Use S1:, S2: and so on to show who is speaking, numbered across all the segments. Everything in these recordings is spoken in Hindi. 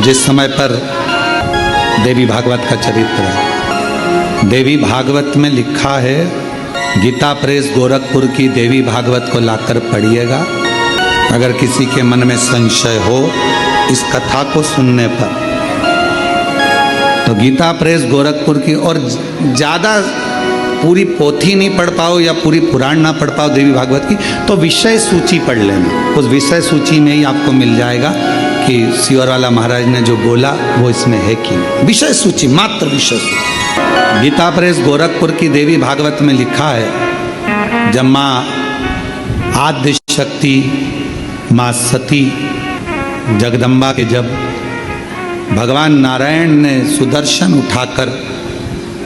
S1: जिस समय पर देवी भागवत का चरित्र है, देवी भागवत में लिखा है, गीता प्रेस गोरखपुर की देवी भागवत को लाकर पढ़िएगा। अगर किसी के मन में संशय हो इस कथा को सुनने पर, तो गीता प्रेस गोरखपुर की, और ज़्यादा पूरी पोथी नहीं पढ़ पाओ या पूरी पुराण ना पढ़ पाओ देवी भागवत की, तो विषय सूची पढ़ लेना। उस विषय सूची में ही आपको मिल जाएगा कि सिवरवाला महाराज ने जो बोला वो इसमें है कि विषय सूची, मात्र विषय सूची। गीता प्रेस गोरखपुर की देवी भागवत में लिखा है, जब माँ आद्य शक्ति माँ सती जगदम्बा के जब भगवान नारायण ने सुदर्शन उठाकर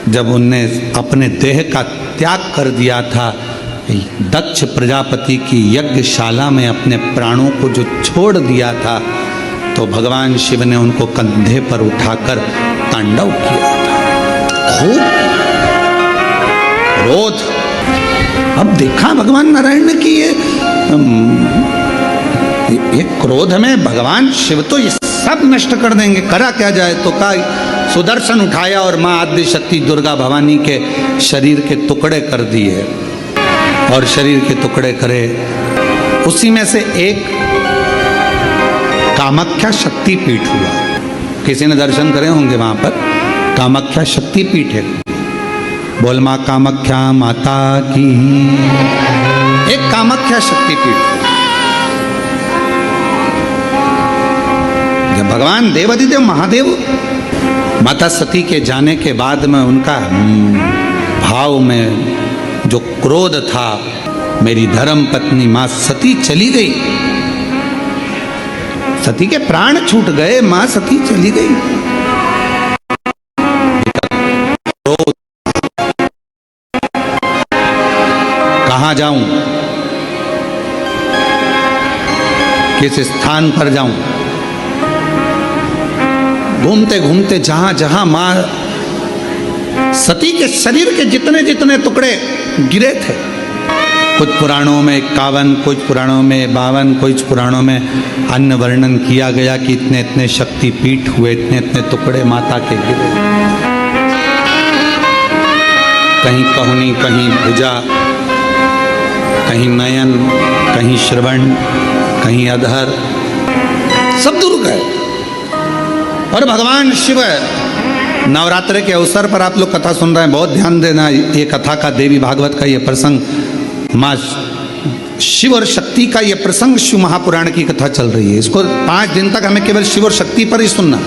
S1: जब उनने अपने देह का त्याग कर दिया था, दक्ष प्रजापति की यज्ञशाला में अपने प्राणों को जो छोड़ दिया था, तो भगवान शिव ने उनको कंधे पर उठाकर तांडव किया था। खूब क्रोध। अब देखा भगवान नारायण ने कि ये क्रोध में भगवान शिव तो ये सब नष्ट कर देंगे, करा क्या जाए। तो कहा सुदर्शन उठाया और माँ आद्य शक्ति दुर्गा भवानी के शरीर के टुकड़े कर दिए, और शरीर के टुकड़े करे। उसी में से एक कामाख्या शक्तिपीठ हुआ। किसी ने दर्शन करे होंगे वहां पर, कामाख्या शक्तिपीठ है। बोल माँ कामाख्या माता की। एक कामाख्या शक्तिपीठ। जब भगवान देवाधिदेव महादेव माता सती के जाने के बाद में उनका भाव में जो क्रोध था, मेरी धर्म पत्नी मां सती चली गई, सती के प्राण छूट गए, मां सती चली गई। कहां जाऊं, किस स्थान पर जाऊं। घूमते घूमते जहां जहां मां सती के शरीर के जितने जितने टुकड़े गिरे थे, कुछ पुराणों में 51, कुछ पुराणों में 52, कुछ पुराणों में अन्य वर्णन किया गया कि इतने इतने शक्तिपीठ हुए, इतने इतने टुकड़े माता के गिरे। कहीं कहुनी, कहीं भुजा, कहीं नयन, कहीं श्रवण, कहीं अधर, सब दूर गए। और भगवान शिव नवरात्र के अवसर पर आप लोग कथा सुन रहे हैं, बहुत ध्यान देना। ये कथा का देवी भागवत का ये प्रसंग, माँ शिव और शक्ति का ये प्रसंग शिव महापुराण की कथा चल रही है। इसको 5 दिन तक हमें केवल शिव और शक्ति पर ही सुनना।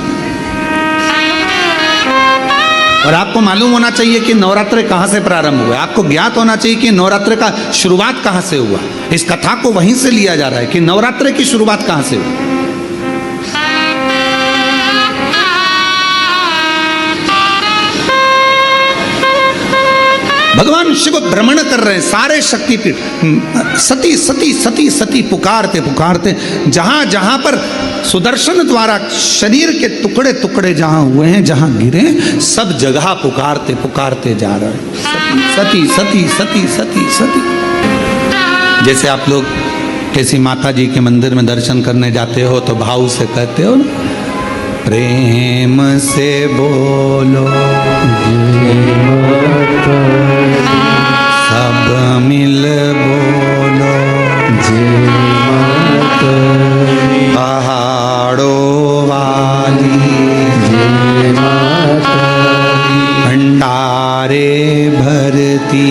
S1: और आपको मालूम होना चाहिए कि नवरात्र कहाँ से प्रारंभ हुआ। आपको ज्ञात होना चाहिए कि नवरात्र का शुरुआत कहाँ से हुआ। इस कथा को वहीं से लिया जा रहा है कि नवरात्र की शुरुआत कहाँ से हुई। भगवान शिव भ्रमण कर रहे हैं सारे शक्तिपीठ। सती सती सती सती पुकारते पुकारते जहां जहां पर सुदर्शन द्वारा शरीर के टुकड़े टुकड़े जहां हुए हैं, जहां गिरे, सब जगह पुकारते पुकारते जा रहे हैं, सती सती सती सती सती। जैसे आप लोग किसी माता जी के मंदिर में दर्शन करने जाते हो तो भाव से कहते हो ना, प्रेम से बोलो सब मिल बोलो पहाड़ों वाली भंडारे भरती